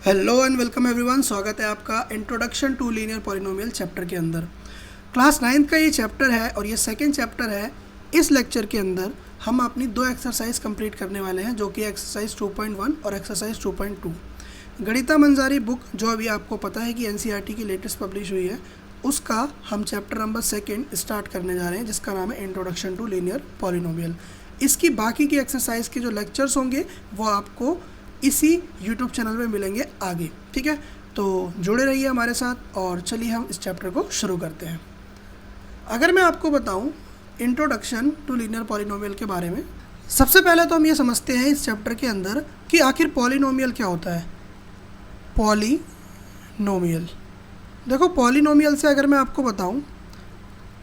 Hello and welcome everyone. स्वागत है आपका introduction to linear polynomial chapter के अंदर। क्लास 9th का ये चैप्टर है और ये सेकंड चैप्टर है। इस लेक्चर के अंदर हम अपनी दो एक्सरसाइज कंप्लीट करने वाले हैं, जो कि एक्सरसाइज 2.1 और एक्सरसाइज 2.2। गणिता मंजारी बुक, जो अभी आपको पता है कि एनसीईआरटी की लेटेस्ट पब्लिश हुई है, उसका हम चैप्टर नंबर 2 स्टार्ट करने जा रहे हैं, जिसका नाम है इंट्रोडक्शन टू लीनियर पॉलिनोमियल। इसकी बाकी की एक्सरसाइज के जो लेक्चर्स होंगे वो आपको इसी YouTube चैनल में मिलेंगे आगे, ठीक है। तो जुड़े रहिए हमारे साथ और चलिए हम इस चैप्टर को शुरू करते हैं। अगर मैं आपको बताऊं इंट्रोडक्शन टू लीनियर पॉलिनोमियल के बारे में, सबसे पहले तो हम ये समझते हैं इस चैप्टर के अंदर कि आखिर पॉलिनोमियल क्या होता है। पॉलिनोमियल, देखो पॉलिनोमियल से अगर मैं आपको बताऊं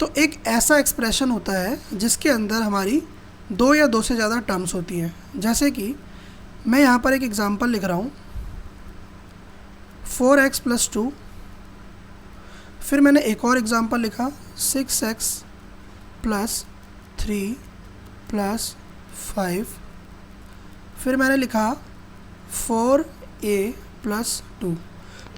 तो एक ऐसा एक्सप्रेशन होता है जिसके अंदर हमारी दो या दो से ज़्यादा टर्म्स होती हैं। जैसे कि मैं यहाँ पर एक एग्ज़ाम्पल लिख रहा हूँ, 4x + 2। फिर मैंने एक और एग्ज़ाम्पल लिखा 6x + 3 + 5। फिर मैंने लिखा 4a + 2।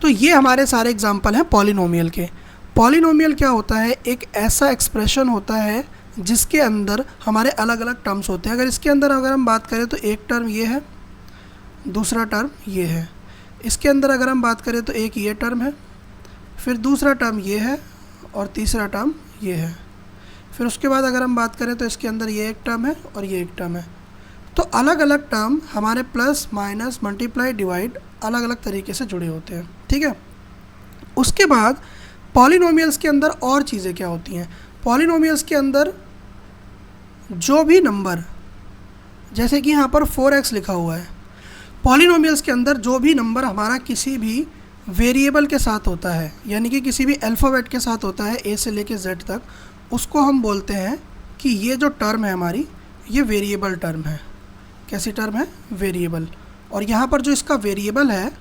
तो ये हमारे सारे एग्ज़ाम्पल हैं पॉलिनोमियल के। पॉलिनोमियल क्या होता है? एक ऐसा एक्सप्रेशन होता है जिसके अंदर हमारे अलग अलग टर्म्स होते हैं। इसके अंदर अगर हम बात करें तो एक टर्म ये है, दूसरा टर्म ये है। इसके अंदर अगर हम बात करें तो एक ये टर्म है, फिर दूसरा टर्म ये है और तीसरा टर्म ये है। फिर उसके बाद अगर हम बात करें तो इसके अंदर ये एक टर्म है और ये एक टर्म है। तो अलग अलग टर्म हमारे प्लस माइनस मल्टीप्लाई डिवाइड अलग अलग तरीके से जुड़े होते हैं, ठीक है। उसके बाद पॉलिनोमियल्स के अंदर और चीज़ें क्या होती हैं? पॉलिनोमियल्स के अंदर जो भी नंबर, जैसे कि यहाँ पर 4x लिखा हुआ है, पॉलिनोमियल्स के अंदर जो भी नंबर हमारा किसी भी वेरिएबल के साथ होता है, यानी कि किसी भी अल्फ़ाबेट के साथ होता है a से लेके z तक, उसको हम बोलते हैं कि ये जो टर्म है हमारी, ये वेरिएबल टर्म है। कैसी टर्म है? वेरिएबल। और यहाँ पर जो इसका वेरिएबल है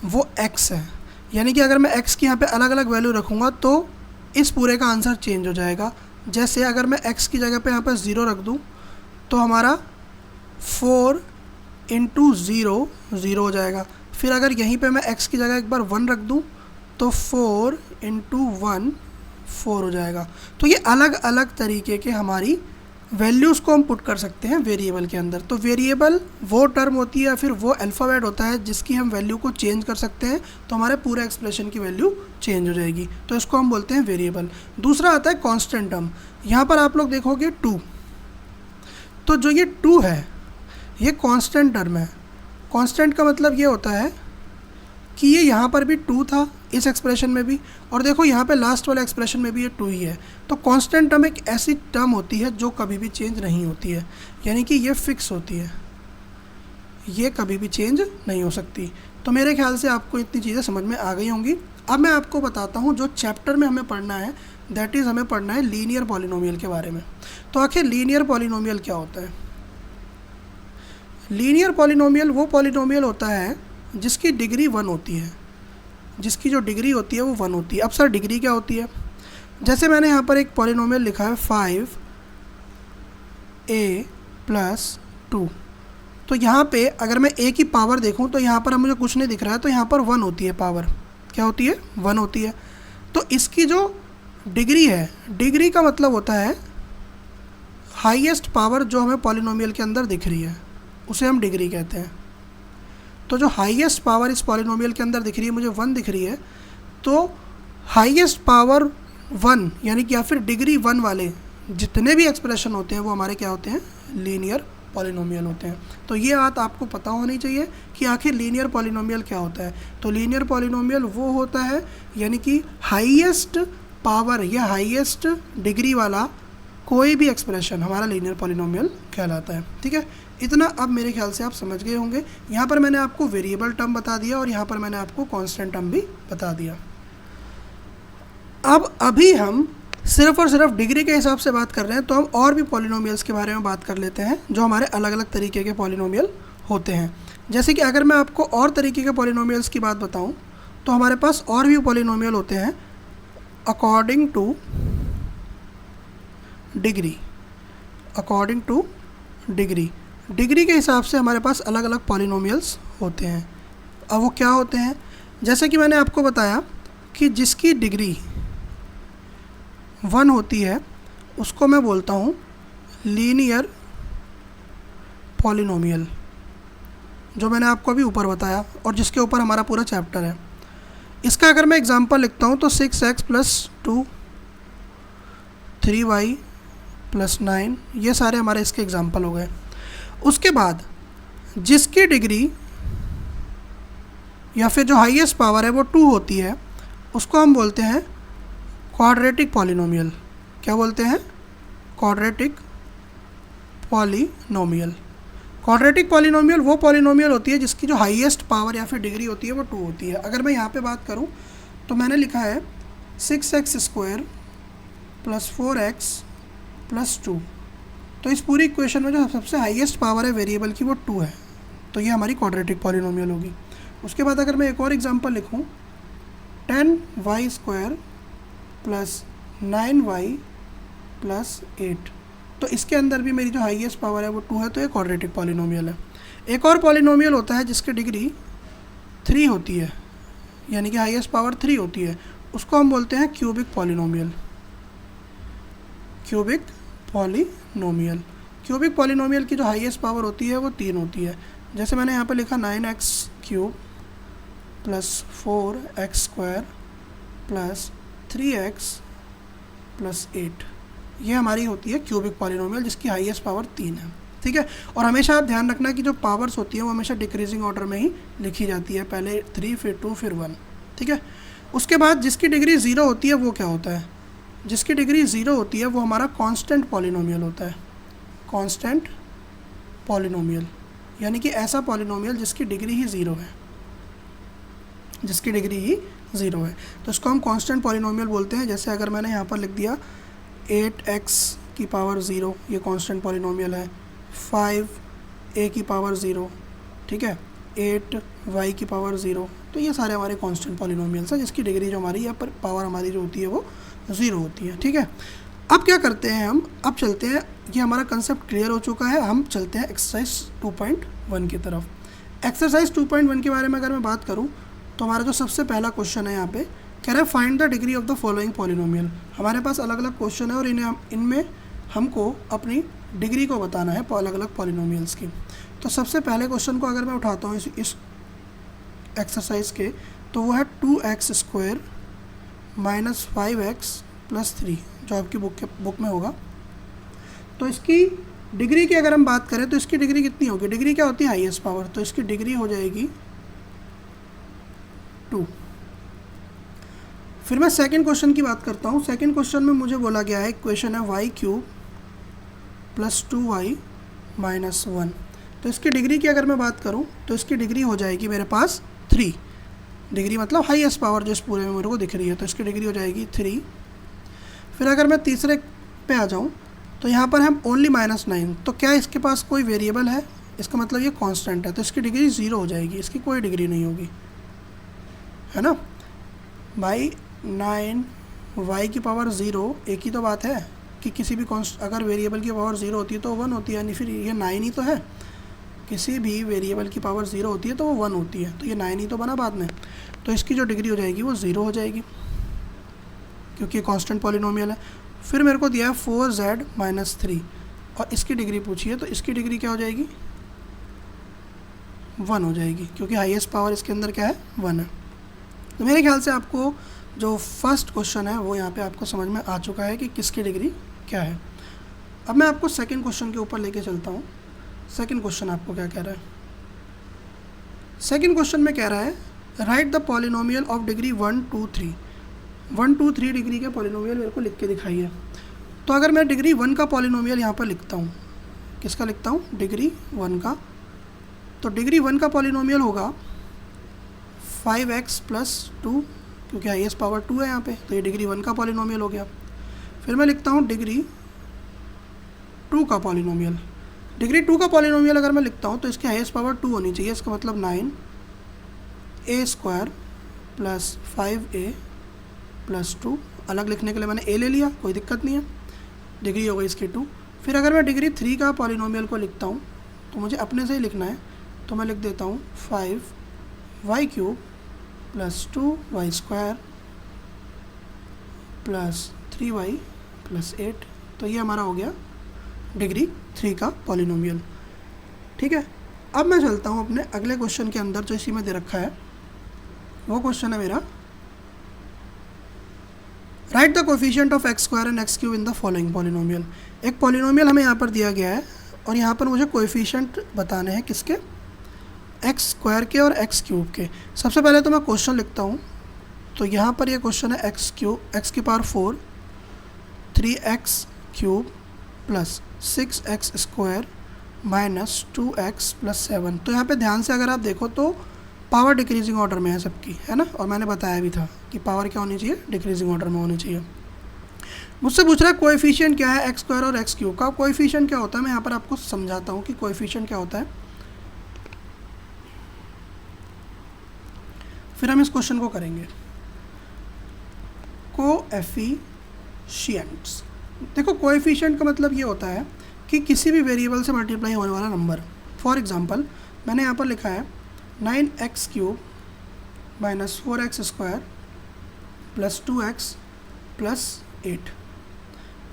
वो x है। यानी कि अगर मैं x की यहाँ पे अलग अलग वैल्यू रखूँगा तो इस पूरे का आंसर चेंज हो जाएगा। जैसे अगर मैं x की जगह पे यहाँ पर 0 रख दूँ तो हमारा 4 × 0 0 हो जाएगा। फिर अगर यहीं पे मैं x की जगह एक बार 1 रख दूं तो 4 × 1 4 हो जाएगा। तो ये अलग अलग तरीके के हमारी वैल्यूज़ को हम पुट कर सकते हैं वेरिएबल के अंदर। तो वेरिएबल वो टर्म होती है या फिर वो अल्फ़ाबेट होता है जिसकी हम वैल्यू को चेंज कर सकते हैं, तो हमारे पूरे एक्सप्रेशन की वैल्यू चेंज हो जाएगी। तो इसको हम बोलते हैं वेरिएबल। दूसरा आता है कांस्टेंट टर्म। यहाँ पर आप लोग देखोगे 2, तो जो ये 2 है ये कांस्टेंट टर्म है। कांस्टेंट का मतलब ये होता है कि ये यहाँ पर भी 2 था इस एक्सप्रेशन में भी, और देखो यहाँ पे लास्ट वाले एक्सप्रेशन में भी ये 2 ही है। तो कांस्टेंट टर्म एक ऐसी टर्म होती है जो कभी भी चेंज नहीं होती है, यानी कि ये फिक्स होती है, ये कभी भी चेंज नहीं हो सकती। तो मेरे ख्याल से आपको इतनी चीज़ें समझ में आ गई होंगी। अब मैं आपको बताता हूँ जो चैप्टर में हमें पढ़ना है, दैट इज़ हमें पढ़ना है लीनियर पॉलिनोमियल के बारे में। तो आखिर लीनियर पॉलिनोमियल क्या होता है? लीनियर पॉलिनोमियल वो पॉलिनोमियल होता है जिसकी डिग्री 1 होती है, जिसकी जो डिग्री होती है वो 1 होती है। अब सर डिग्री क्या होती है? जैसे मैंने यहाँ पर एक पॉलिनोमियल लिखा है 5a + 2। तो यहाँ पे अगर मैं a की पावर देखूँ तो यहाँ पर मुझे कुछ नहीं दिख रहा है, तो यहाँ पर 1 होती है। पावर क्या होती है? 1 होती है। तो इसकी जो डिग्री है, डिग्री का मतलब होता है हाईएस्ट पावर जो हमें पॉलिनोमियल के अंदर दिख रही है, उसे हम डिग्री कहते हैं। तो जो हाईएस्ट पावर इस पॉलिनोमियल के अंदर दिख रही है, मुझे 1 दिख रही है, तो हाईएस्ट पावर 1 यानी कि या फिर डिग्री 1 वाले जितने भी एक्सप्रेशन होते हैं वो हमारे क्या होते हैं? लीनियर पॉलिनोमियल होते हैं। तो ये बात आपको पता होनी चाहिए कि आखिर लीनियर पॉलिनोमियल क्या होता है। तो लीनियर पॉलिनोमियल वो होता है यानी कि हाईएस्ट पावर या हाईएस्ट डिग्री वाला कोई भी एक्सप्रेशन हमारा लीनियर पॉलिनोमियल कहलाता है, ठीक है। इतना अब मेरे ख्याल से आप समझ गए होंगे। यहाँ पर मैंने आपको वेरिएबल टर्म बता दिया और यहाँ पर मैंने आपको कांस्टेंट टर्म भी बता दिया। अब अभी हम सिर्फ और सिर्फ डिग्री के हिसाब से बात कर रहे हैं, तो हम और भी पॉलिनोमियल्स के बारे में बात कर लेते हैं जो हमारे अलग अलग तरीके के पॉलिनोमियल होते हैं। जैसे कि अगर मैं आपको और तरीके के पॉलिनोमियल्स की बात बताऊँ तो हमारे पास और भी पॉलिनोमियल होते हैं according two degree. According two degree, degree के हिसाब से हमारे पास अलग अलग पॉलिनोमियल्स होते हैं। अब वो क्या होते हैं, जैसे कि मैंने आपको बताया कि जिसकी डिग्री 1 होती है उसको मैं बोलता हूँ लीनियर पॉलिनोमियल, जो मैंने आपको अभी ऊपर बताया और जिसके ऊपर हमारा पूरा चैप्टर है। इसका अगर मैं एग्जांपल लिखता हूँ तो 6x + 2 3y + 9, ये सारे हमारे इसके एग्जांपल हो गए। उसके बाद जिसकी डिग्री या फिर जो हाईएस्ट पावर है वो 2 होती है उसको हम बोलते हैं क्वाड्रेटिक पॉलिनोमियल। क्या बोलते हैं? Quadratic polynomial. क्वाड्रेटिक पॉलिनोमियल वो पॉलिनोमियल होती है जिसकी जो हाईएस्ट पावर या फिर डिग्री होती है वो 2 होती है। अगर मैं यहाँ पे बात करूँ तो मैंने लिखा है 6x² + 4x + 2, तो इस पूरी इक्वेशन में जो सबसे हाईएस्ट पावर है वेरिएबल की वो 2 है, तो ये हमारी क्वाड्रेटिक पॉलिनोमियल होगी। उसके बाद अगर मैं एक और एग्जांपल लिखूँ 10y² + 9y + 8, तो इसके अंदर भी मेरी जो हाईएस्ट पावर है वो 2 है, तो ये क्वाड्रेटिक पॉलिनोमियल है। एक और पॉलिनोमियल होता है जिसकी डिग्री 3 होती है, यानी कि हाईएस्ट पावर 3 होती है, उसको हम बोलते हैं cubic polynomial. Cubic polynomial. Cubic polynomial की जो हाईएस्ट पावर होती है वो 3 होती है। जैसे मैंने यहाँ पे लिखा 9x³ + 4x² + 3x + 8, ये हमारी होती है क्यूबिक पॉलिनोमियल जिसकी हाईएस्ट पावर 3 है। ठीक है, और हमेशा आप ध्यान रखना कि जो पावर्स होती हैं वो हमेशा डिक्रीजिंग ऑर्डर में ही लिखी जाती है, पहले 3 फिर 2 फिर 1। ठीक है, उसके बाद जिसकी डिग्री 0 होती है वो क्या होता है? जिसकी डिग्री 0 होती है वो हमारा कांस्टेंट पॉलिनोमियल होता है। कांस्टेंट पॉलिनोमियल यानी कि ऐसा पॉलिनोमियल जिसकी डिग्री ही 0 है, जिसकी डिग्री ही 0 है, तो इसको हम कांस्टेंट पॉलिनोमियल बोलते हैं। जैसे अगर मैंने यहाँ पर लिख दिया 8x⁻0, ये कांस्टेंट पॉलिनोमियल है। 5a⁻0, ठीक है, 8y⁻0, तो ये सारे हमारे कांस्टेंट पॉलिनोमियल्स हैं जिसकी डिग्री जो हमारी या पर पावर हमारी जो होती है वो 0 होती है। ठीक है, अब क्या करते हैं हम, अब चलते हैं, ये हमारा कंसेप्ट क्लियर हो चुका है, हम चलते हैं एक्सरसाइज 2.1 की तरफ। एक्सरसाइज 2.1 के बारे में अगर मैं बात करूँ तो हमारा जो सबसे पहला क्वेश्चन है यहाँ पे कह रहा है find the degree of the following polynomial. हमारे पास अलग अलग क्वेश्चन है और इनमें हमको अपनी डिग्री को बताना है अलग अलग पॉलिनोमियल्स की। तो सबसे पहले क्वेश्चन को अगर मैं उठाता हूँ इस एक्सरसाइज के, तो वो है 2x² - 5x + 3, जो आपकी बुक में होगा। तो इसकी डिग्री की अगर हम बात करें तो इसकी डिग्री कितनी होगी? डिग्री क्या होती है? हाईएस्ट पावर, तो इसकी डिग्री हो जाएगी 2। फिर मैं सेकंड क्वेश्चन की बात करता हूँ। सेकंड क्वेश्चन में मुझे बोला गया है, इक्वेशन है y³ + 2y - 1, तो इसकी डिग्री की अगर मैं बात करूँ तो इसकी डिग्री हो जाएगी मेरे पास 3। डिग्री मतलब हाईएस्ट पावर जो इस पूरे में मेरे को दिख रही है, तो इसकी डिग्री हो जाएगी 3। फिर अगर मैं तीसरे पे आ जाऊँ तो यहाँ पर हम ओनली -9, तो क्या इसके पास कोई वेरिएबल है? इसका मतलब ये कांस्टेंट है, तो इसकी डिग्री 0 हो जाएगी, इसकी कोई डिग्री नहीं होगी, है ना भाई। 9y⁻0, एक ही तो बात है कि किसी भी अगर वेरिएबल की पावर 0 होती है तो 1 होती है, यानी फिर ये 9 ही तो है। किसी भी वेरिएबल की पावर 0 होती है तो वो 1 होती है, तो ये 9 ही तो बना बाद में, तो इसकी जो डिग्री हो जाएगी वो 0 हो जाएगी क्योंकि ये कांस्टेंट पॉलिनोमियल है। फिर मेरे को दिया है 4z - 3 और इसकी डिग्री पूछी है, तो इसकी डिग्री क्या हो जाएगी? 1 हो जाएगी क्योंकि हाईएस्ट पावर इसके अंदर क्या है? 1 है। तो मेरे ख्याल से आपको जो फर्स्ट क्वेश्चन है वो यहाँ पे आपको समझ में आ चुका है कि किसकी डिग्री क्या है। अब मैं आपको सेकंड क्वेश्चन के ऊपर लेके चलता हूँ। सेकंड क्वेश्चन आपको क्या कह रहा है? सेकंड क्वेश्चन में कह रहा है right the polynomial of degree 1, 2, 3। 1, 2, 3 degree के पॉलिनोमियल मेरे को लिख के दिखाइए। तो अगर मैं डिग्री 1 का पॉलिनोमियल यहाँ पर लिखता हूँ, किसका लिखता हूँ? डिग्री 1 का। तो डिग्री 1 का पॉलिनोमियल होगा 5x + 2, क्योंकि हाईएस्ट पावर 2 है यहाँ पे, तो ये डिग्री 1 का पॉलिनोमियल हो गया। फिर मैं लिखता हूँ डिग्री 2 का पॉलिनोमियल। डिग्री 2 का पॉलिनोमियल अगर मैं लिखता हूँ तो इसकी हाईएस्ट पावर 2 होनी चाहिए, इसका मतलब 9a² + 5a + 2। अलग लिखने के लिए मैंने a ले लिया, कोई दिक्कत नहीं है, डिग्री हो गई इसकी 2। फिर अगर मैं डिग्री 3 का पॉलिनोमियल को लिखता हूँ तो मुझे अपने से ही लिखना है, तो मैं लिख देता हूँ 5 Y cube plus 2y² plus 3y plus 8। तो ये हमारा हो गया डिग्री 3 का पॉलिनोमियल। ठीक है, अब मैं चलता हूँ अपने अगले क्वेश्चन के अंदर जो इसी में दे रखा है। वो क्वेश्चन है मेरा, right the coefficient of x² and x³ in the following polynomial. एक पॉलिनोमियल हमें यहाँ पर दिया गया है और यहाँ पर मुझे कोएफिशिएंट बताने हैं किसके, x² के और x³ के। सबसे पहले तो मैं क्वेश्चन लिखता हूँ। तो यहाँ पर ये क्वेश्चन है x³ 3x³ plus 6x² minus 2x plus 7। तो यहाँ पे ध्यान से अगर आप देखो तो पावर डिक्रीजिंग ऑर्डर में है सबकी, है ना। और मैंने बताया भी था कि पावर क्या होनी चाहिए, डिक्रीजिंग ऑर्डर में होनी चाहिए। मुझसे पूछ रहा है कोएफिशिएंट क्या है x² और x³ का। कोएफिशिएंट क्या होता है, मैं यहाँ पर आपको समझाता हूँ कि कोएफिशिएंट क्या होता है, फिर हम इस क्वेश्चन को करेंगे। कोएफिशिएंट्स, देखो कोएफिशिएंट का मतलब ये होता है कि किसी भी वेरिएबल से मल्टीप्लाई होने वाला नंबर। फॉर एग्जांपल मैंने यहाँ पर लिखा है 9x³ minus 4x² plus 2x plus 8।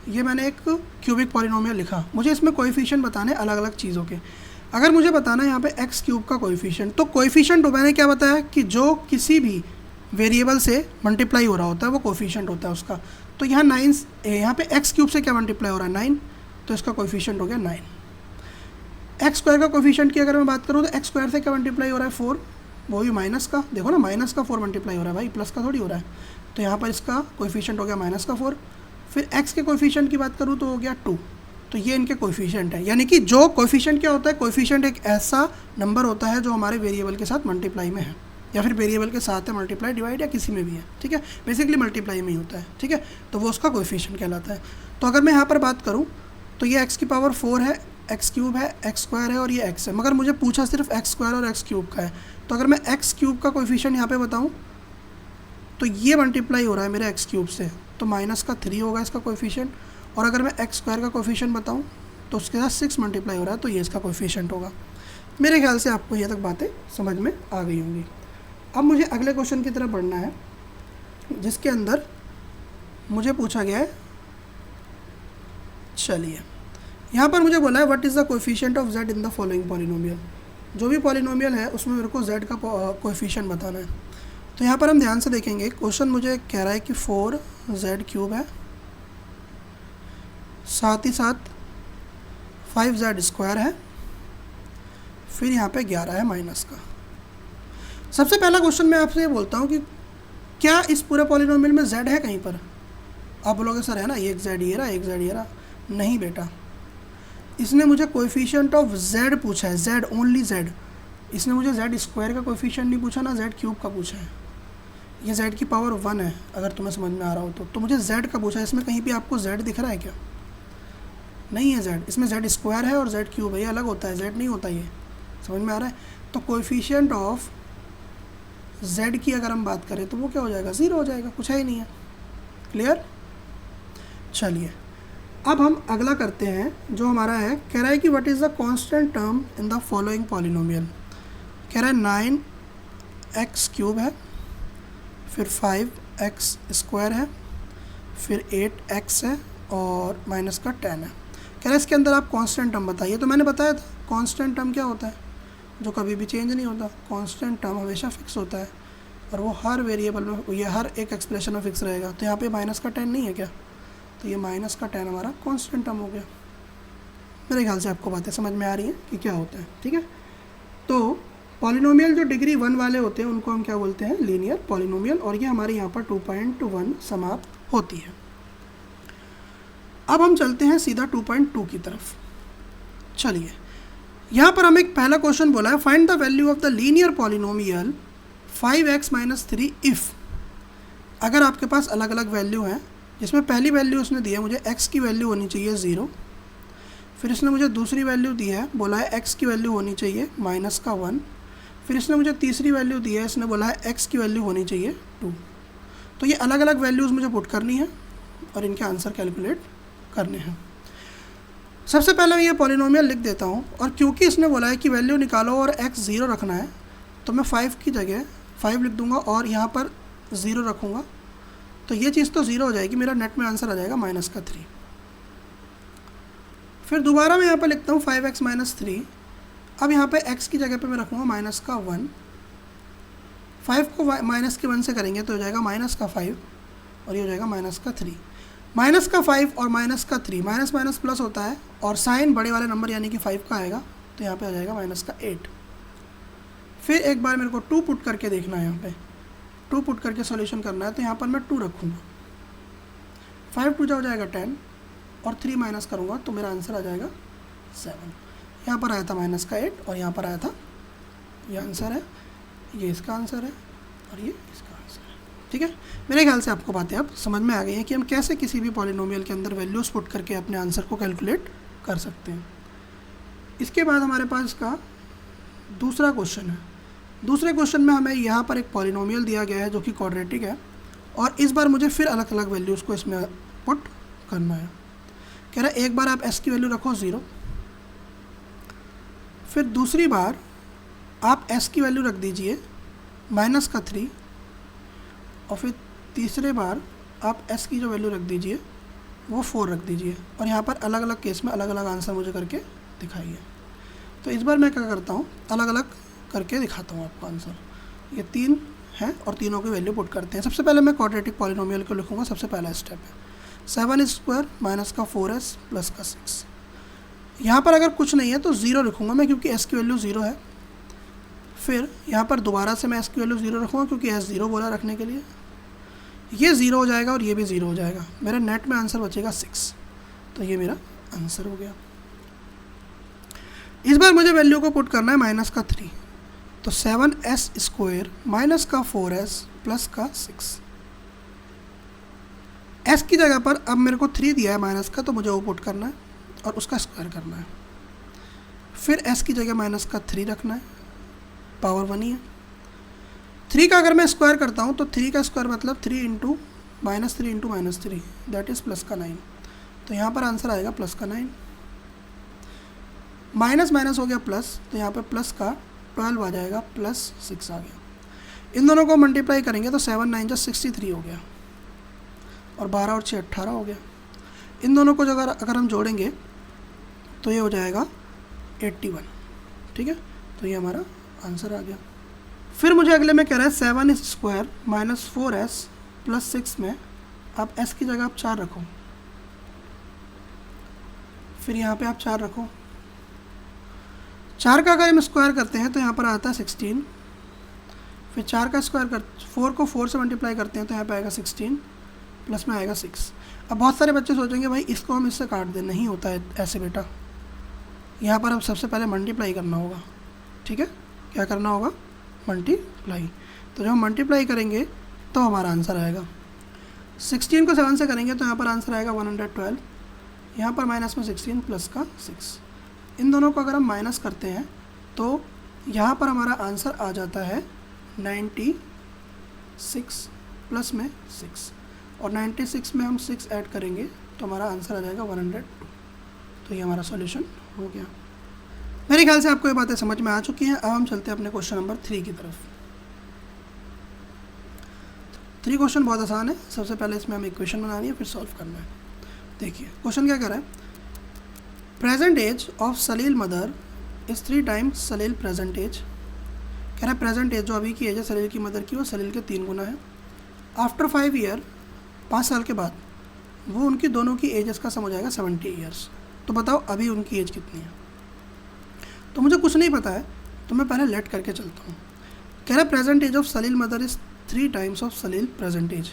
ये मैंने एक क्यूबिक पॉलिनोमियल लिखा। मुझे इसमें कोएफिशिएंट बताने अलग अलग चीज़ों के। अगर मुझे बताना है यहाँ पे x³ का कोएफिशिएंट, तो कोएफिशिएंट मैंने क्या बताया कि जो किसी भी वेरिएबल से मल्टीप्लाई हो रहा होता है वो कोएफिशिएंट होता है उसका। तो यहाँ 9, यहाँ पे x³ से क्या मल्टीप्लाई हो रहा है 9, तो इसका कोएफिशिएंट हो गया 9। x² का कोएफिशिएंट की अगर मैं बात करूँ तो x² से क्या मल्टीप्लाई हो रहा है 4, वो भी माइनस का। देखो ना माइनस का 4 मल्टीप्लाई हो रहा है भाई, प्लस का थोड़ी हो रहा है। तो यहाँ पर इसका कोएफिशिएंट हो गया माइनस का 4। फिर x के कोएफिशिएंट की बात करूँ तो हो गया 2। तो ये इनके कोएफिशिएंट है। यानी कि जो कोएफिशिएंट क्या होता है, कोएफिशिएंट एक ऐसा नंबर होता है जो हमारे वेरिएबल के साथ मल्टीप्लाई में है, या फिर वेरिएबल के साथ है मल्टीप्लाई, डिवाइड या किसी में भी है। ठीक है, बेसिकली मल्टीप्लाई में ही होता है। ठीक है, तो वो उसका कोएफिशिएंट कहलाता है। तो अगर मैं यहाँ पर बात करूँ तो ये x⁴ है, x³ है, x² है और ये x है। मगर मुझे पूछा सिर्फ x² और x³ का है। तो अगर मैं x³ का कोएफिशिएंट यहाँ पे बताऊँ तो ये मल्टीप्लाई हो रहा है मेरे x³ से, तो माइनस का 3 होगा इसका कोएफिशिएंट। और अगर मैं x² का कोएफिशिएंट बताऊँ तो उसके साथ 6 मल्टीप्लाई हो रहा है, तो ये इसका कोएफिशिएंट होगा। मेरे ख्याल से आपको ये तक बातें समझ में आ गई होंगी। अब मुझे अगले क्वेश्चन की तरफ बढ़ना है, जिसके अंदर मुझे पूछा गया है, चलिए यहाँ पर मुझे बोला है what is the coefficient of z in the following polynomial. जो भी पॉलिनोमियल है उसमें मेरे को z का कोएफिशिएंट बताना है। तो यहाँ पर हम ध्यान से देखेंगे, क्वेश्चन मुझे कह रहा है कि 4z³ है, साथ ही साथ 5z² है, फिर यहाँ पे 11 है माइनस का। सबसे पहला क्वेश्चन मैं आपसे ये बोलता हूँ कि क्या इस पूरे पॉलिनोमियल में z है कहीं पर। आप बोलोगे सर है ना, एक z ये रहा, एक z ये रहा। नहीं बेटा, इसने मुझे कोएफिशिएंट ऑफ z पूछा है, z ओनली z। इसने मुझे z² का कोएफिशिएंट नहीं पूछा ना, z³ का पूछा है। ये z की पावर 1 है, अगर तुम्हें समझ में आ रहा हो तो मुझे z का पूछा है। इसमें कहीं भी आपको z दिख रहा है क्या? नहीं है z, इसमें z² है और z³ है, ये अलग होता है, z नहीं होता। ये समझ में आ रहा है। तो कोएफिशिएंट ऑफ z की अगर हम बात करें तो वो क्या हो जाएगा, 0 हो जाएगा, कुछ है ही नहीं है। क्लियर। चलिए अब हम अगला करते हैं, जो हमारा है, कह रहा है कि what is the constant term in the following polynomial. कह रहा है 9x³ है, फिर 5x² है, फिर 8x है और माइनस का 10 है। कह रहा है इसके अंदर आप कांस्टेंट टर्म बताइए। तो मैंने बताया था कांस्टेंट टर्म क्या होता है, जो कभी भी चेंज नहीं होता। कांस्टेंट टर्म हमेशा फिक्स होता है और वो हर वेरिएबल में, ये हर एक एक्सप्रेशन में फिक्स रहेगा। तो यहाँ पे माइनस का 10 नहीं है क्या, तो ये माइनस का 10 हमारा कांस्टेंट टर्म हो गया। मेरे ख्याल से आपको बातें समझ में आ रही हैं कि क्या होता है। ठीक है, तो पॉलिनोमियल जो डिग्री 1 वाले होते हैं उनको हम क्या बोलते हैं, लीनियर पॉलिनोमियल। और ये हमारे यहाँ पर 2.1 समाप्त होती है। अब हम चलते हैं सीधा 2.2 की तरफ। चलिए यहाँ पर हमें एक पहला क्वेश्चन बोला है, find the value of the linear polynomial 5x - 3 if. अगर आपके पास अलग अलग वैल्यू हैं, जिसमें पहली वैल्यू उसने दी है मुझे x की वैल्यू होनी चाहिए 0, फिर इसने मुझे दूसरी वैल्यू दी है, बोला है x की वैल्यू होनी चाहिए -1, फिर इसने मुझे तीसरी वैल्यू दी है, इसने बोला है x की वैल्यू होनी चाहिए 2। तो ये अलग अलग वैल्यूज़ मुझे पुट करनी है और इनके आंसर कैलकुलेट करने हैं। सबसे पहले मैं ये पॉलिनोमियल लिख देता हूँ, और क्योंकि इसने बोला है कि वैल्यू निकालो और x 0 रखना है, तो मैं 5 की जगह 5 लिख दूंगा और यहाँ पर 0 रखूँगा, तो ये चीज़ तो 0 हो जाएगी, मेरा नेट में आंसर आ जाएगा -3। फिर दोबारा मैं यहाँ पर लिखता हूँ 5x - 3। अब यहाँ पे x की जगह पे मैं रखूँगा -1। 5 को -1 से करेंगे तो हो जाएगा -5 और ये हो जाएगा -3। -5 और -3, माइनस माइनस प्लस होता है और साइन बड़े वाले नंबर यानी कि 5 का आएगा, तो यहाँ पे आ जाएगा -8। फिर एक बार मेरे को 2 पुट करके देखना है, यहाँ पे 2 पुट करके सॉल्यूशन करना है, तो यहाँ पर मैं 2 रखूँगा। 5 2 हो जाएगा 10 और 3 माइनस करूँगा तो मेरा आंसर आ जाएगा 7। यहाँ पर आया था -8 और यहाँ पर आया था, ये आंसर है, ये इसका आंसर है और ये इसका आंसर है। ठीक है, मेरे ख्याल से आपको बातें अब समझ में आ गई हैं कि हम कैसे किसी भी पॉलिनोमियल के अंदर वैल्यूज़ पुट करके अपने आंसर को कैलकुलेट कर सकते हैं। इसके बाद हमारे पास का दूसरा क्वेश्चन है। दूसरे क्वेश्चन में हमें यहाँ पर एक पॉलिनोमियल दिया गया है जो कि क्वाड्रेटिक है और इस बार मुझे फिर अलग अलग वैल्यूज़ को इसमें पुट करना है। कह रहा है एक बार आप s की वैल्यू रखो 0, फिर दूसरी बार आप s की वैल्यू रख दीजिए -3 और फिर तीसरे बार आप s की जो वैल्यू रख दीजिए वो 4 रख दीजिए और यहाँ पर अलग अलग केस में अलग अलग आंसर मुझे करके दिखाइए। तो इस बार मैं क्या करता हूँ, अलग अलग करके दिखाता हूँ आपको आंसर। ये 3 हैं और तीनों की वैल्यू पुट करते हैं। सबसे पहले मैं क्वाड्रेटिक पॉलिनोमियल को लिखूँगा। सबसे पहला स्टेप है 7² माइनस का 4s प्लस का 6। यहाँ पर अगर कुछ नहीं है तो 0 लिखूँगा मैं, क्योंकि s की वैल्यू 0 है। फिर यहाँ पर दोबारा से मैं s की वैल्यू 0 रखूँगा क्योंकि s 0 बोला रखने के लिए। ये 0 हो जाएगा और ये भी 0 हो जाएगा, मेरा नेट में आंसर बचेगा 6। तो ये मेरा आंसर हो गया। इस बार मुझे वैल्यू को पुट करना है -3, तो 7s² माइनस का 4s प्लस का 6। s की जगह पर अब मेरे को 3 दिया है माइनस का, तो मुझे वो पुट करना है और उसका स्क्वायर करना है। फिर s की जगह -3 रखना है, पावर 1 ही है। 3 का अगर मैं स्क्वायर करता हूँ तो 3 का स्क्वायर मतलब 3 इंटू -3 दैट इज़ प्लस का 9। तो यहाँ पर आंसर आएगा प्लस का 9। माइनस माइनस हो गया प्लस, तो यहाँ पर प्लस का 12 आ जाएगा, प्लस 6 आ गया। इन दोनों को मल्टीप्लाई करेंगे तो 7 9 जा 63 हो गया और 12 और 6 18 हो गया। इन दोनों को अगर हम जोड़ेंगे तो ये हो जाएगा 81। ठीक है, तो ये हमारा आंसर आ गया। फिर मुझे अगले में कह रहा है 7² माइनस 4s प्लस 6 में आप s की जगह आप 4 रखो। फिर यहाँ पे आप 4 रखो। 4 का अगर हम स्क्वायर करते हैं तो यहाँ पर आता है 16। फिर 4 का स्क्वायर 4 को 4 से मल्टीप्लाई करते हैं तो यहाँ पे आएगा 16 प्लस में आएगा 6। अब बहुत सारे बच्चे सोचेंगे भाई इसको हम इससे काट दें, नहीं होता है ऐसे बेटा। यहाँ पर अब सबसे पहले मल्टीप्लाई करना होगा। ठीक है, क्या करना होगा, मल्टीप्लाई। तो जब हम मल्टीप्लाई करेंगे तो हमारा आंसर आएगा 16 को 7 से करेंगे तो यहाँ पर आंसर आएगा 112। यहाँ पर माइनस में 16 प्लस का 6। इन दोनों को अगर हम माइनस करते हैं तो यहाँ पर हमारा आंसर आ जाता है 96 प्लस में 6 और 96 में हम 6 ऐड करेंगे तो हमारा आंसर आ जाएगा 102। तो ये हमारा सॉल्यूशन हो गया। मेरे ख्याल से आपको ये बातें समझ में आ चुकी हैं। अब हम चलते हैं अपने क्वेश्चन नंबर 3 की तरफ। 3 क्वेश्चन बहुत आसान है। सबसे पहले इसमें हमें इक्वेशन बनानी है, फिर सॉल्व करना है। देखिए क्वेश्चन क्या कह रहा है, present age of Salil mother is 3 times Salil present age. कह रहा है प्रेजेंट एज जो अभी की एज है सलील की मदर की, वो सलील के 3 गुना है। आफ्टर 5 ईयर, 5 साल के बाद वो उनकी दोनों की एजेस का सम हो जाएगा 70 ईयर्स। तो बताओ अभी उनकी एज कितनी है। तो मुझे कुछ नहीं पता है तो मैं पहले लेट करके चलता हूँ। कह रहा है present age of Salil mother is 3 times of Salil present age.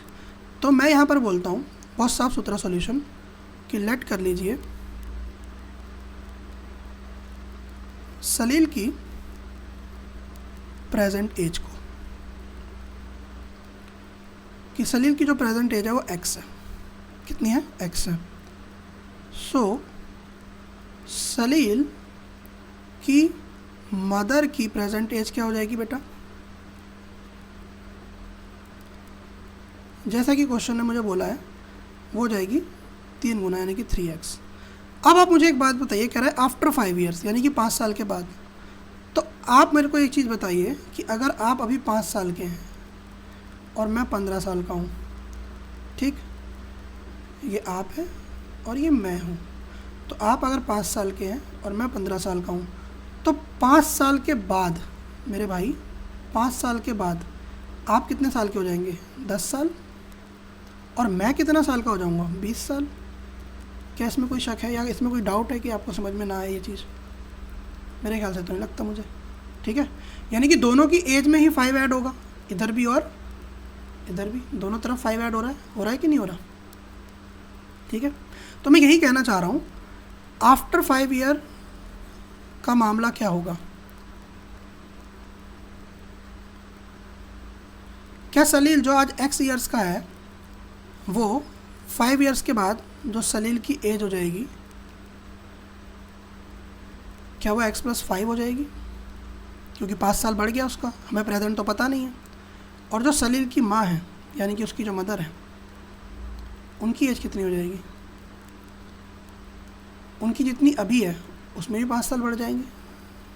तो मैं यहाँ पर बोलता हूँ बहुत साफ सुथरा सॉल्यूशन कि लेट कर लीजिए सलील की प्रेजेंट एज को, कि सलील की जो प्रेजेंट एज है वो x है। कितनी है, x है। सो सलील की मदर की प्रेजेंट एज क्या हो जाएगी बेटा, जैसा कि क्वेश्चन ने मुझे बोला है वो हो जाएगी 3 गुना यानी कि 3x। अब आप मुझे एक बात बताइए, कह रहा है आफ्टर 5 ईयर्स यानी कि 5 साल के बाद। तो आप मेरे को एक चीज़ बताइए कि अगर आप अभी 5 साल के हैं और मैं 15 साल का हूँ, ठीक, ये आप है और ये मैं हूँ, तो आप अगर 5 साल के हैं और मैं 15 साल का हूँ, तो 5 साल के बाद मेरे भाई, 5 साल के बाद आप कितने साल के हो जाएंगे? 10 साल। और मैं कितना साल का हो जाऊँगा? 20 साल। क्या इसमें कोई शक है या इसमें कोई डाउट है कि आपको समझ में ना आए ये चीज़? मेरे ख्याल से तो नहीं लगता मुझे। ठीक है, यानी कि दोनों की एज में ही 5 ऐड होगा, इधर भी और इधर भी, दोनों तरफ 5 ऐड हो रहा है कि नहीं हो रहा? ठीक है, तो मैं यही कहना चाह रहा हूँ, आफ्टर 5 ईयर का मामला क्या होगा? क्या सलील जो आज x ईयर्स का है वो 5 ईयर्स के बाद जो सलील की एज हो जाएगी, क्या वो x + 5 हो जाएगी? क्योंकि 5 साल बढ़ गया उसका, हमें प्रेजेंट तो पता नहीं है। और जो सलील की माँ है, यानी कि उसकी जो मदर है, उनकी एज कितनी हो जाएगी? उनकी जितनी अभी है उसमें भी 5 साल बढ़ जाएंगे,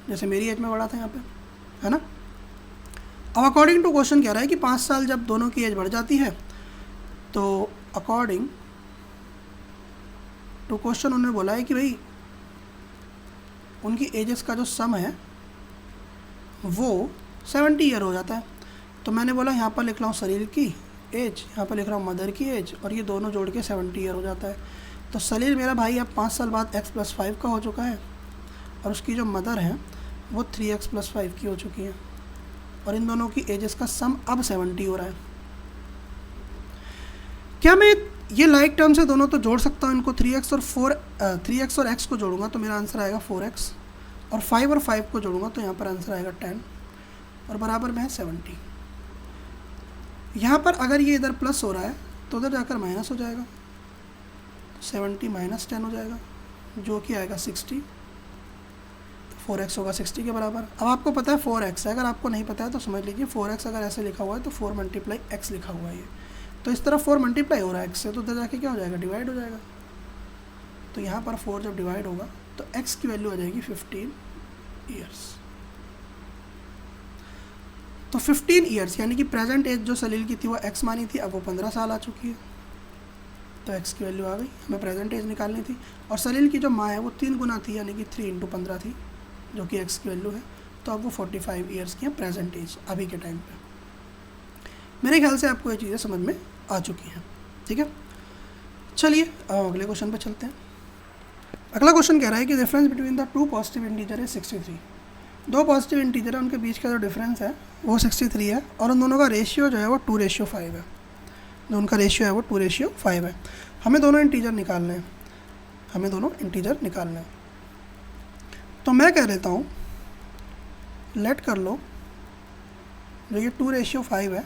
जैसे मेरी एज में बढ़ा था यहाँ पे, है ना? अब अकॉर्डिंग टू क्वेश्चन कह रहा है कि 5 साल जब दोनों की एज बढ़ जाती है, तो अकॉर्डिंग टू क्वेश्चन उन्होंने बोला है कि भाई उनकी एजेस का जो सम है वो 70 ईयर हो जाता है। तो मैंने बोला यहाँ पर लिख रहा हूँ सलील की एज, यहाँ पर लिख रहा हूँ मदर की एज, और ये दोनों जोड़ के 70 ईयर हो जाता है। तो सलील मेरा भाई अब 5 साल बाद x + 5 का हो चुका है, और उसकी जो मदर है वो 3x + 5 की हो चुकी है, और इन दोनों की एजेस का सम अब 70 हो रहा है। क्या मैं ये लाइक टर्म से दोनों तो जोड़ सकता हूँ इनको? 3x और x को जोड़ूंगा तो मेरा आंसर आएगा 4x, और 5 और 5 को जोड़ूंगा तो यहाँ पर आंसर आएगा 10, और बराबर में है 70। यहाँ पर अगर ये इधर प्लस हो रहा है तो उधर जाकर माइनस हो जाएगा, 70 - 10 हो जाएगा, जो कि आएगा 60। 4x होगा 60 के बराबर। अब आपको पता है 4x है, अगर आपको नहीं पता है तो समझ लीजिए 4x अगर ऐसे लिखा हुआ है तो 4 × x लिखा हुआ है ये, तो इस तरफ 4 मल्टीप्लाई हो रहा है x से, तो उधर जाके क्या हो जाएगा? डिवाइड हो जाएगा। तो यहाँ पर 4 जब डिवाइड होगा तो x की वैल्यू आ जाएगी 15 ईयर्स। तो 15 ईयर्स यानी कि प्रेजेंट एज जो सलील की थी वो x मानी थी, अब वो 15 साल आ चुकी है, तो x की वैल्यू आ गई। हमें प्रेजेंट एज निकालनी थी, और सलील की जो माँ है वो 3 गुना थी, यानी कि 3 × 15 थी, जो कि x की वैल्यू है, तो अब वो 45 ईयर्स की है प्रेजेंट एज अभी के टाइम पे। मेरे ख्याल से आपको ये चीज़ें समझ में आ चुकी हैं। ठीक है, चलिए अब अगले क्वेश्चन पे चलते हैं। अगला क्वेश्चन कह रहा है कि difference between the 2 positive integer है 63। दो पॉजिटिव इंटीजर है, उनके बीच का जो डिफरेंस है वो 63 है, और उन दोनों का रेशियो जो है वो 2:5 है। जो उनका रेशियो है वो 2:5 है। हमें दोनों इंटीजर निकालने हैं, तो मैं कह देता हूँ लेट कर लो, जो ये 2:5 है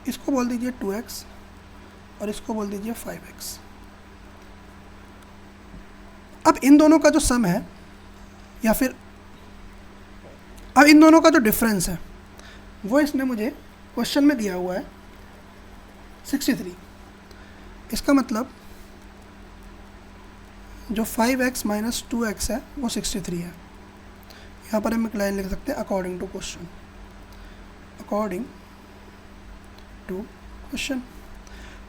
इसको बोल दीजिए 2x, और इसको बोल दीजिए 5x। अब इन दोनों का जो सम है, या फिर अब इन दोनों का जो डिफरेंस है वो इसने मुझे क्वेश्चन में दिया हुआ है 63। इसका मतलब जो 5x - 2x है वो 63 है। यहाँ पर हम एक लाइन लिख सकते हैं according to question,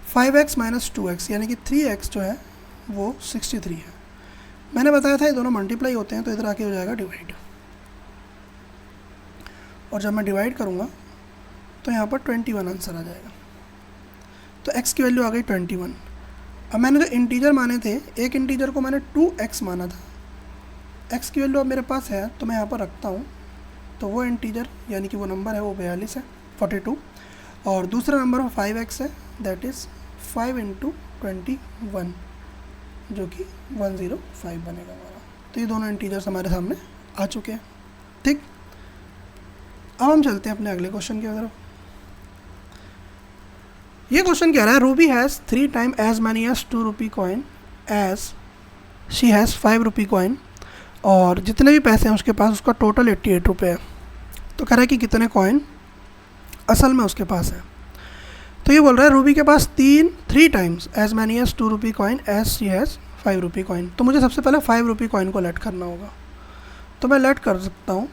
5x - 2x यानी कि 3x जो है वो 63 है। मैंने बताया था ये दोनों मल्टीप्लाई होते हैं, तो इधर आके हो जाएगा डिवाइड, और जब मैं डिवाइड करूँगा तो यहाँ पर 21 आंसर आ जाएगा। तो x की वैल्यू आ गई 21। अब मैंने जो इंटीजर माने थे, एक इंटीजर को मैंने 2x माना था, x की वैल्यू अब मेरे पास है तो मैं यहाँ पर रखता हूँ, तो वो इंटीजर यानी कि वो नंबर है वो 42 है, 42, और दूसरा नंबर वो 5x है, दैट इज़ 5 × 21, जो कि 105 बनेगा हमारा। तो ये दोनों इंटीजर्स हमारे सामने आ चुके हैं। ठीक, अब हम चलते हैं अपने अगले क्वेश्चन की तरफ। ये क्वेश्चन कह रहा है Ruby has 3 times as many as 2 rupee coin as she has 5 rupee coin, और जितने भी पैसे हैं उसके पास उसका टोटल 88 रुपये है। तो कह रहा है कि कितने कॉइन असल में उसके पास है। तो ये बोल रहा है रूबी के पास 3 times as many as 2 rupee coin as she has 5 rupee coin। तो मुझे सबसे पहले 5 rupee coin को लेट करना होगा। तो मैं लेट कर सकता हूँ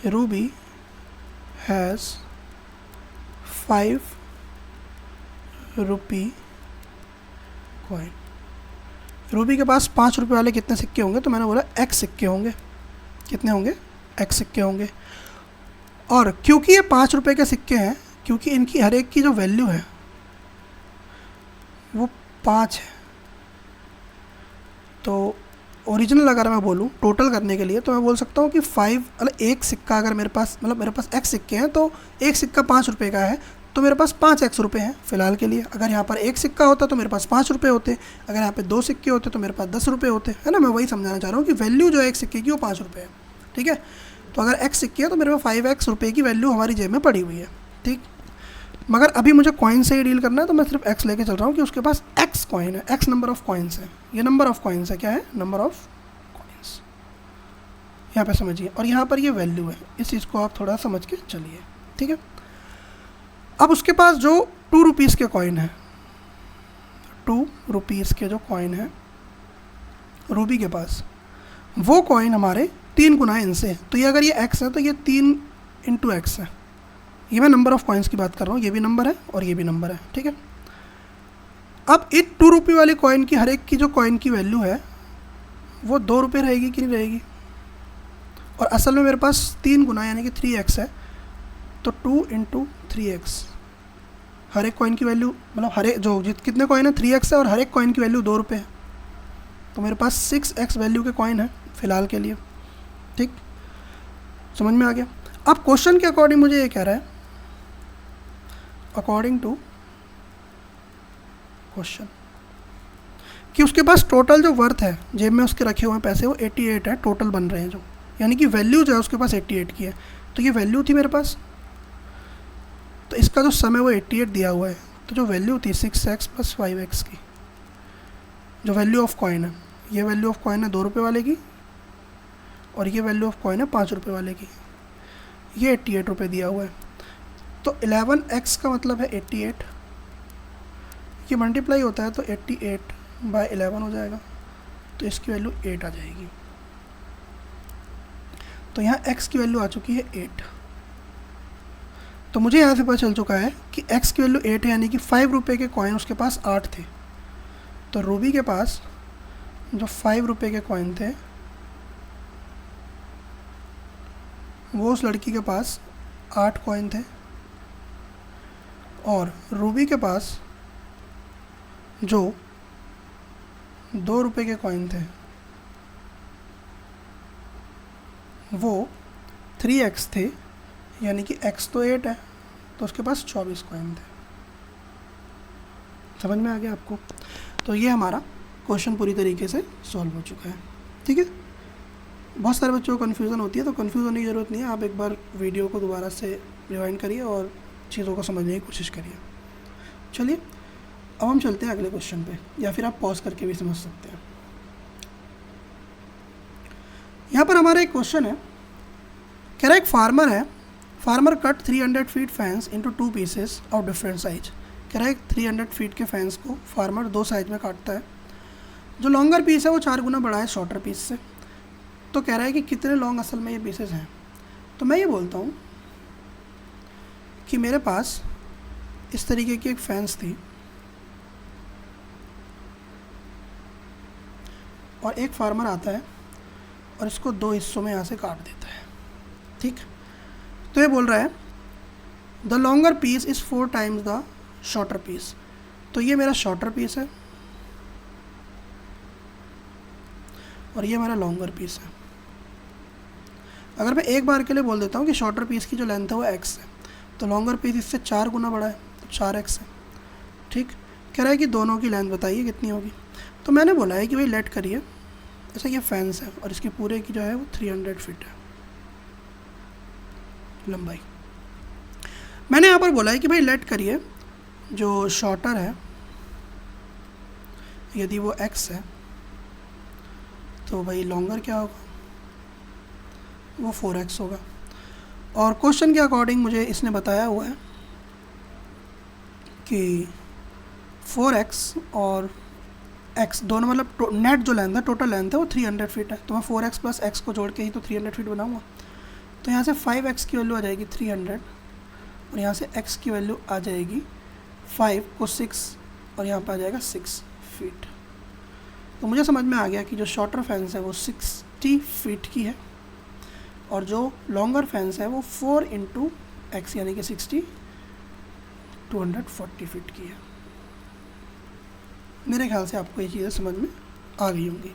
Ruby has 5 rupee coin. Ruby के पास 5 रुपये वाले कितने सिक्के होंगे? तो मैंने बोला x सिक्के होंगे। कितने होंगे? x सिक्के होंगे। और क्योंकि ये 5 रुपये के सिक्के हैं, क्योंकि इनकी हर एक की जो वैल्यू है वो 5 है, तो ओरिजिनल अगर मैं बोलूँ टोटल करने के लिए तो मैं बोल सकता हूँ कि 5 मतलब एक सिक्का अगर मेरे पास x सिक्के हैं तो एक सिक्का 5 रुपये का है, तो मेरे पास 5x रुपये हैं फ़िलहाल के लिए। अगर यहाँ पर एक सिक्का होता तो मेरे पास 5 रुपये होते, अगर यहाँ पे 2 सिक्के होते तो मेरे पास 10 रुपये होते, है ना। मैं वही समझाना चाह रहा हूँ कि वैल्यू जो है एक सिक्के की वो 5 रुपये है, ठीक है। तो अगर x सिक्के है तो मेरे पास 5x रुपये की वैल्यू हमारी जेब में पड़ी हुई है, ठीक। मगर अभी मुझे कॉइन से ही डील करना है तो मैं सिर्फ x लेके चल रहा हूँ कि उसके पास x कॉइन है, x नंबर ऑफ़ कॉइन्स है। ये नंबर ऑफ़ कॉइन्स है, क्या है? Number of coins. यहाँ पे समझिए, और यहाँ पर ये वैल्यू है, इस चीज़ को आप थोड़ा समझ के चलिए, ठीक है। अब उसके पास जो 2 रुपीज़ के कॉइन है, 2 रुपीज़ के जो कॉइन है रूबी के पास, वो कॉइन हमारे 3 गुना इनसे। तो ये अगर ये x है तो ये 3 इंटू x है। ये मैं नंबर ऑफ़ कॉइन्स की बात कर रहा हूँ, ये भी नंबर है और ये भी नंबर है, ठीक है। अब इन 2 रुपये वाले कॉइन की हर एक की जो कॉइन की वैल्यू है वो 2 रुपये रहेगी कि नहीं रहेगी? और असल में मेरे पास 3 गुना यानी कि 3x है, तो 2 इंटू 3x, हर एक कॉइन की वैल्यू मतलब हर एक जो कितने कॉइन है 3x है और हर एक कॉइन की वैल्यू 2 रुपये है, तो मेरे पास 6x वैल्यू के कॉइन है फ़िलहाल के लिए, ठीक। समझ में आ गया? अब क्वेश्चन के अकॉर्डिंग मुझे ये कह रहा है, अकॉर्डिंग टू क्वेश्चन, कि उसके पास टोटल जो वर्थ है जेब में उसके रखे हुए हैं पैसे वो 88 है, टोटल बन रहे हैं जो, यानी कि वैल्यू जो है उसके पास 88 की है। तो ये वैल्यू थी मेरे पास, तो इसका जो सम है वो 88 दिया हुआ है, तो जो वैल्यू थी 6x + 5x की, जो वैल्यू ऑफ कॉइन है, ये वैल्यू ऑफ कॉइन है 2 रुपये वाले की और ये वैल्यू ऑफ कॉइन है 5 रुपये वाले की, ये 88 रुपये दिया हुआ है। तो 11x का मतलब है 88, ये मल्टीप्लाई होता है तो 88/11 हो जाएगा, तो इसकी वैल्यू 8 आ जाएगी। तो यहाँ x की वैल्यू आ चुकी है 8। तो मुझे यहाँ से पता चल चुका है कि x की वैल्यू 8 है, यानी कि 5 रुपये के कॉइन उसके पास 8 थे। तो रूबी के पास जो 5 रुपये के कॉइन थे वो उस लड़की के पास 8 कॉइन थे, और रूबी के पास जो 2 रुपये के कॉइन थे वो 3x थे, यानी कि x तो 8 है, तो उसके पास 24 कॉइन थे। समझ में आ गया आपको? तो ये हमारा क्वेश्चन पूरी तरीके से सॉल्व हो चुका है, ठीक है। बहुत सारे बच्चों को कन्फ्यूज़न होती है, तो कन्फ्यूज़ होने की ज़रूरत नहीं है। आप एक बार वीडियो को दोबारा से रिवाइंड करिए और चीज़ों को समझने की कोशिश करिए। चलिए अब हम चलते हैं अगले क्वेश्चन पे, या फिर आप पॉज करके भी समझ सकते हैं। यहाँ पर हमारा एक क्वेश्चन है, कह रहा है एक फार्मर है, farmer cut 300 feet fence into 2 pieces of different size. कह रहा है 300 फीट के फेंस को फार्मर 2 साइज में काटता है। जो लॉन्गर पीस है वो 4 गुना बड़ा है शॉर्टर पीस से। तो कह रहा है कि कितने लॉन्ग असल में ये पीसेस हैं। तो मैं ये बोलता हूँ कि मेरे पास इस तरीके की एक फेंस थी और एक फार्मर आता है और इसको 2 हिस्सों में यहाँ से काट देता है, ठीक। तो ये बोल रहा है the longer piece is 4 times the shorter piece. तो ये मेरा शॉर्टर पीस है और ये मेरा लॉन्गर पीस है। अगर मैं एक बार के लिए बोल देता हूँ कि शॉर्टर पीस की जो लेंथ है वो x है, तो लॉन्गर पीस इससे 4 गुना बड़ा है, तो 4x है, ठीक। कह रहा है कि दोनों की लेंथ बताइए कितनी होगी। तो मैंने बोला है कि भाई लेट करिए, ऐसा ये फेंस है और इसकी पूरे की जो है वो 300 फीट है लंबाई। मैंने यहाँ पर बोला है कि भाई लेट करिए, जो शॉर्टर है यदि वो x है तो भाई लॉन्गर क्या होगा, वो 4x होगा। और क्वेश्चन के अकॉर्डिंग मुझे इसने बताया हुआ है कि 4x और एक्स दोनों मतलब नेट जो लेंथ है, टोटल लेंथ है वो 300 फीट है, तो मैं 4x प्लस एक्स को जोड़ के ही तो 300 फीट बनाऊंगा। तो यहाँ से 5x की वैल्यू आ जाएगी 300 और यहाँ से x की वैल्यू आ जाएगी 5 को 6 और यहाँ पर आ जाएगा 6 फीट। तो मुझे समझ में आ गया कि जो शॉर्टर फेंस है वो 60 फीट की है और जो लॉन्गर फेंस है वो 4 इंटू एक्स यानी कि 60 240 फीट की है। मेरे ख्याल से आपको ये चीज़ें समझ में आ गई होंगी।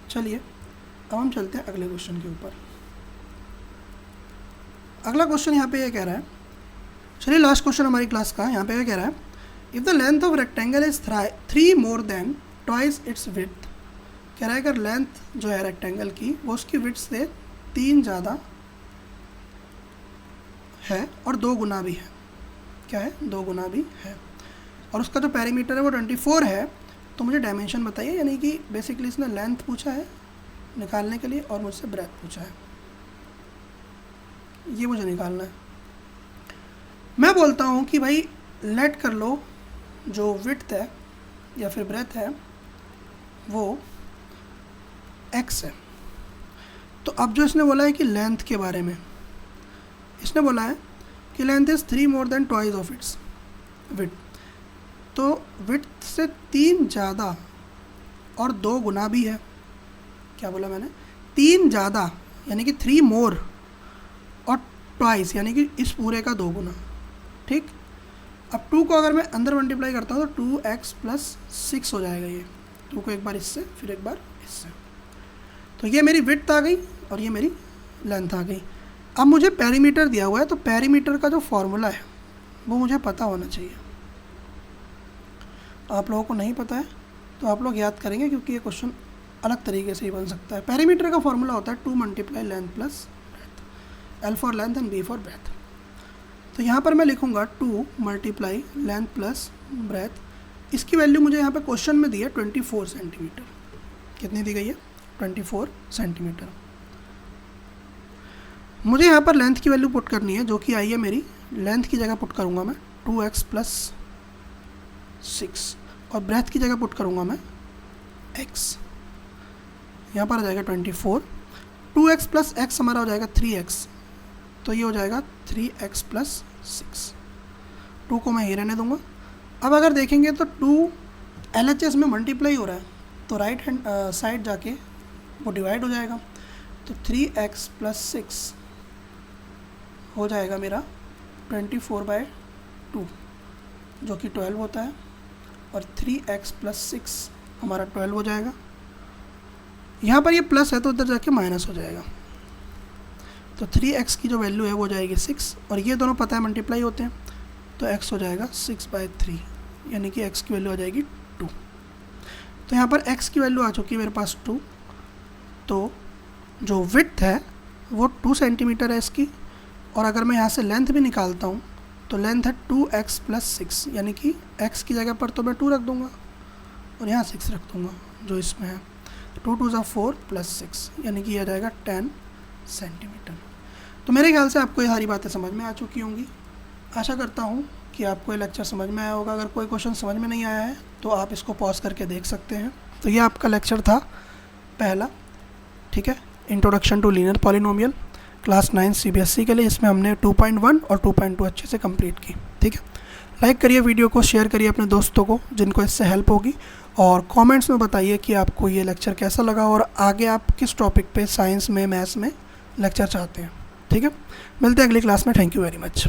चलिए अब हम चलते हैं अगले क्वेश्चन के ऊपर। अगला क्वेश्चन यहाँ पे ये कह रहा है, चलिए लास्ट क्वेश्चन हमारी क्लास का, यहाँ पे ये कह रहा है if the length of rectangle is 3 more than twice its width. कह रहा है अगर लेंथ जो है रेक्टेंगल की वो उसकी विड्थ से 3 ज़्यादा है और 2 गुना भी है। क्या है? 2 गुना भी है और उसका जो पेरीमीटर है वो 24 है। तो मुझे डायमेंशन बताइए, यानी कि बेसिकली इसने लेंथ पूछा है निकालने के लिए और मुझसे ब्रेथ पूछा है, ये मुझे निकालना है। मैं बोलता हूँ कि भाई लेट कर लो जो विड्थ है या फिर ब्रेथ है वो x है। तो अब जो इसने बोला है कि लेंथ के बारे में, इसने बोला है कि length is 3 more than twice of its width. तो विड्थ से 3 ज़्यादा और 2 गुना भी है। क्या बोला मैंने? 3 ज़्यादा यानी कि 3 मोर और ट्वाइस यानी कि इस पूरे का 2 गुना। ठीक, अब 2 को अगर मैं अंदर मल्टीप्लाई करता हूँ तो 2x प्लस 6 हो जाएगा। ये 2 को एक बार इससे फिर एक बार इससे, तो ये मेरी विड्थ आ गई और ये मेरी लेंथ आ गई। अब मुझे पेरीमीटर दिया हुआ है, तो पेरीमीटर का जो फॉर्मूला है वो मुझे पता होना चाहिए। आप लोगों को नहीं पता है तो आप लोग याद करेंगे क्योंकि ये क्वेश्चन अलग तरीके से ही बन सकता है। पेरीमीटर का फॉर्मूला होता है 2 multiply length plus breadth, L for length and B for breadth. तो यहाँ पर मैं लिखूँगा 2 मल्टीप्लाई लेंथ प्लस ब्रेथ। इसकी वैल्यू मुझे यहाँ पे क्वेश्चन में दी है 24 सेंटीमीटर। कितनी दी गई है? 24 सेंटीमीटर। मुझे यहाँ पर लेंथ की वैल्यू पुट करनी है जो कि आई है मेरी, लेंथ की जगह पुट करूँगा मैं 2x प्लस 6 और ब्रेथ की जगह पुट करूँगा मैं x। यहाँ पर आ जाएगा 24, 2x प्लस x हमारा हो जाएगा 3x, तो ये हो जाएगा 3x प्लस 6। 2 को मैं ही रहने दूँगा। अब अगर देखेंगे तो 2 LHS में मल्टीप्लाई हो रहा है तो राइट हैंड साइड जाके वो डिवाइड हो जाएगा। तो 3x प्लस 6 हो जाएगा मेरा 24/2 जो कि 12 होता है और 3x प्लस 6 हमारा 12 हो जाएगा। यहाँ पर ये प्लस है तो उधर जाके माइनस हो जाएगा। तो 3x की जो वैल्यू है वो हो जाएगी 6 और ये दोनों पता है मल्टीप्लाई होते हैं, तो x हो जाएगा 6/3 यानी कि x की वैल्यू आ जाएगी 2। तो यहाँ पर x की वैल्यू आ चुकी है मेरे पास 2। तो जो विड्थ है वो 2 सेंटीमीटर है इसकी, और अगर मैं यहाँ से लेंथ भी निकालता हूँ तो लेंथ है 2x प्लस 6 यानी कि x की जगह पर तो मैं 2 रख दूँगा और यहाँ 6 रख दूँगा जो इसमें है। 2 2 = 4 प्लस 6 यानी कि यह आ जाएगा 10 सेंटीमीटर। तो मेरे ख्याल से आपको ये सारी बातें समझ में आ चुकी होंगी। आशा करता हूँ कि आपको ये लेक्चर समझ में आया होगा। अगर कोई क्वेश्चन समझ में नहीं आया है तो आप इसको पॉज करके देख सकते हैं। तो ये आपका लेक्चर था पहला, ठीक है, introduction to linear polynomial class 9 CBSE के लिए, इसमें हमने 2.1 और 2.2 अच्छे से कंप्लीट की। ठीक है, लाइक करिए वीडियो को, शेयर करिए अपने दोस्तों को जिनको इससे हेल्प होगी, और कमेंट्स में बताइए कि आपको ये लेक्चर कैसा लगा और आगे आप किस टॉपिक पे साइंस में, मैथ्स में लेक्चर चाहते हैं। ठीक है, मिलते हैं अगली क्लास में। Thank you very much.